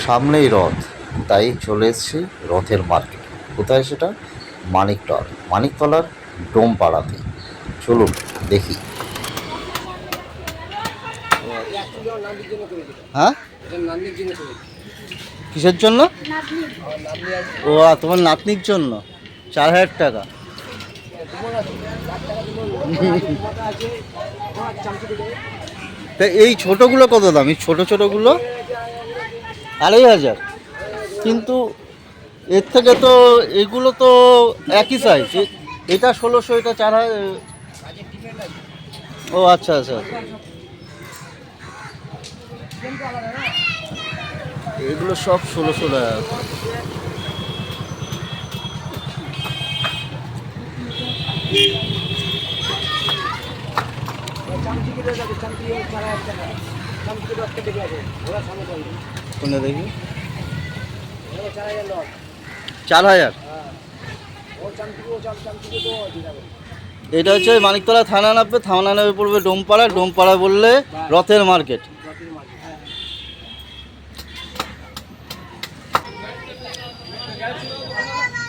সামনেই রথ, তাই চলে এসেছি রথের মার্কেট। কোথায় সেটা? মানিকতলার ডোমপাড়াতে। চলুন দেখি। হ্যাঁ, কিসের জন্য? ও তোমার নাতনির জন্য 4,000 টাকা। তা এই ছোটোগুলো কত দাম? এই ছোটোগুলো 2,500। কিন্তু এর থেকে তো এগুলো তো একই সাইজ। এটা 1,600, এটা 4,000। ও আচ্ছা আচ্ছা, এগুলো সব 1,600 টাকা। কোনটা দেখি? 4,000। এটা হচ্ছে মানিকতলা থানা নামবে, থানা নামে পড়বে ডোমপাড়া বললে রথের মার্কেট।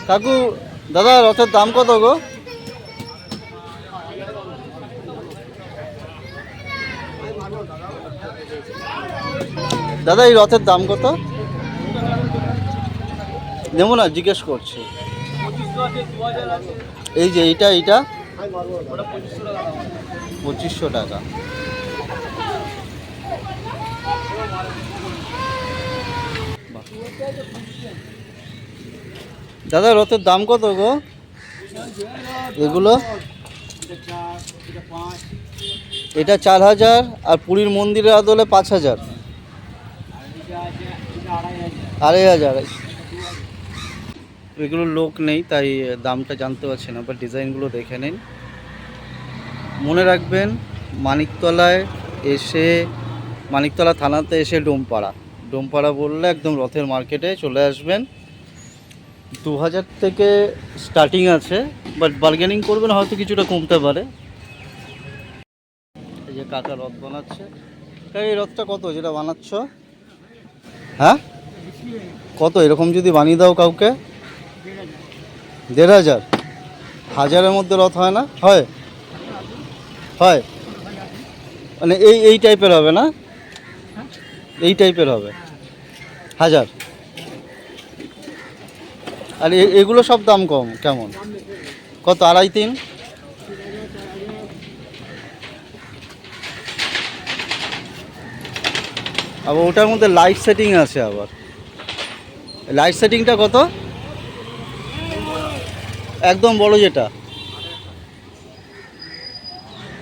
কাকু, দাদা রথের দাম কত গো? দাদা এই রথের দাম কত? নেবো না, জিজ্ঞেস করছি। এই যে এইটা 2,500 টাকা। দাদা রথের দাম কত গো এগুলো? এটা 4,000, আর পুরীর মন্দিরের আদলে 5,000। 2,500। এগুলো লোক নেই তাই দামটা জানতে পারছি না, বাট ডিজাইনগুলো দেখে নিন। মনে রাখবেন, মানিকতলা থানাতে এসে ডোমপাড়া বললে একদম রথের মার্কেটে চলে আসবেন। 2,000 থেকে স্টার্টিং আছে, বাট বার্গেনিং করবেন, হয়তো কিছুটা কমতে পারে। এই যে কাকা রথ বানাচ্ছে। এই রথটা কত যেটা বানাচ্ছ? হ্যাঁ কত? এরকম যদি বানিয়ে দাও কাউকে? 1,500। 1,000-এর মধ্যে রথ হয় না? হয় মানে এই টাইপের হবে না? এই টাইপের হবে 1,000। আর এগুলো সব দাম কম কেমন? কত? 2.5-3? আবার ওটার মধ্যে লাইট সেটিং আছে। আবার লাইট সেটিংটা কত? একদম বড় যেটা,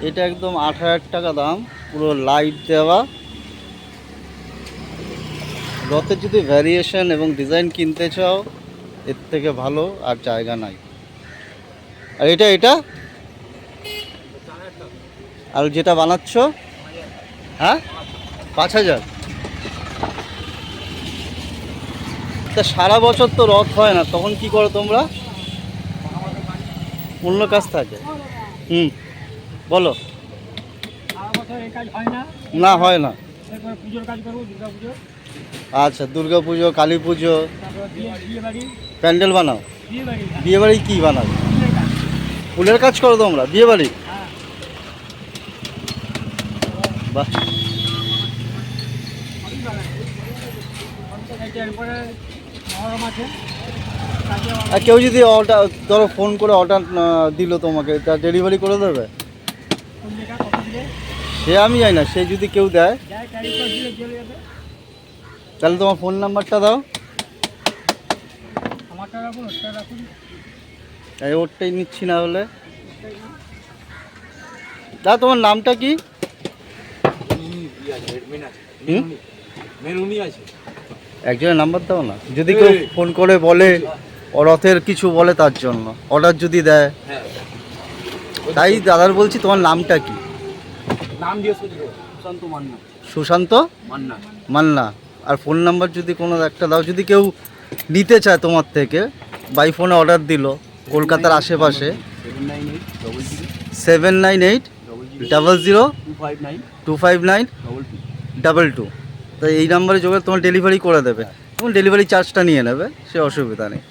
এটা একদম 8,000 টাকা দাম, পুরো লাইট দেওয়া। রথের যদি ভ্যারিয়েশন এবং ডিজাইন কিনতে চাও, এর থেকে ভালো আর জায়গা নাই। আর এটা আর যেটা বানাচ্ছ? হ্যাঁ 5,000। তা সারা বছর তো রথ হয় না, তখন কি করো তোমরা? অন্য কাজ থাকে। বলো। না হয় না। আচ্ছা, দুর্গা পুজো, কালী পুজো, প্যান্ডেল বানাও। বিয়ে বাড়ি কি বানাও? ফুলের কাজ করো তোমরা বিয়ে বাড়ি? বাহ। আর কেউ যদি অর্ডার ধরো, ফোন করে অর্ডার দিল তোমাকে, তা ডেলিভারি করে দেবে? সে আমি জানি না, সে যদি কেউ দেয় তাহলে তোমার ফোন নাম্বারটা দাও। ওরটাই নিচ্ছি না হলে। দা তোমার নামটা কি? একজনের নাম্বার দাও না, যদি কেউ ফোন করে বলে রথের কিছু বলে, তার জন্য অর্ডার যদি দেয়। তাই দাদার বলছি, তোমার নামটা কি? সুশান্ত মান্না। আর ফোন নাম্বার যদি কোনো একটা দাও, যদি কেউ নিতে চায় তোমার থেকে, বাই ফোনে অর্ডার দিল কলকাতার আশেপাশে। 7980025925922। তো এই নাম্বারে যোগাযোগ, তোমার ডেলিভারি করে দেবে। এবং ডেলিভারি চার্জটা নিয়ে নেবে, সে অসুবিধা নেই।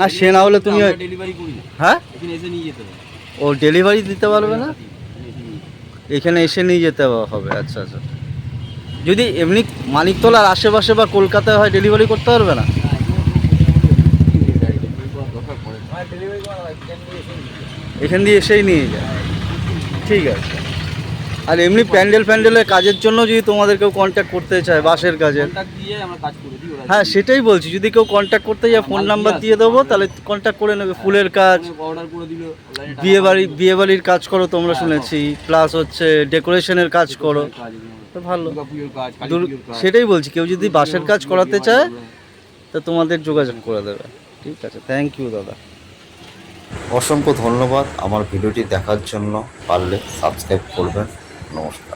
আর সে না হলে তুমি ডেলিভারি করি না, হ্যাঁ এখানে এসে নিয়ে যেতে হবে। ও ডেলিভারি দিতে পারবে না, এখানে এসে নিয়ে যেতে এখানে এসে নিয়ে যেতে হবে। আচ্ছা আচ্ছা, যদি এমনি মানিকতলার আশেপাশে বা কলকাতায় হয় ডেলিভারি করতে পারবে না? এখান দিয়ে এসেই নিয়ে যায়, ঠিক আছে। আর এমনি প্যান্ডেলের কাজের জন্য যদি তোমাদের কেউ কন্ট্যাক্ট করতে চায় বাসের কাজের, কন্টাক্ট দিয়ে আমরা কাজ করে দিই, ওরা হ্যাঁ সেটাই বলছি, যদি কেউ কন্ট্যাক্ট করতে যায় ফোন নাম্বার দিয়ে দেবো, তাহলে কন্ট্যাক্ট করে নেবে। ফুলের কাজ, অর্ডার করে দিল, অনলাইনে বিয়ে বাড়ির কাজ করো তোমরা শুনেছি, প্লাস হচ্ছে ডেকোরেশনের কাজ করো, তো ভালো। দুর্গাপুজোর কাজ, কালী পুজোর কাজ। সেটাই বলছি, কেউ যদি বাসের কাজ করাতে চায় তা তোমাদের যোগাযোগ করে দেবে। ঠিক আছে, থ্যাংক ইউ দাদা। অসংখ্য ধন্যবাদ আমার ভিডিওটি দেখার জন্য। পারলে সাবস্ক্রাইব করবেন। নমস্কার।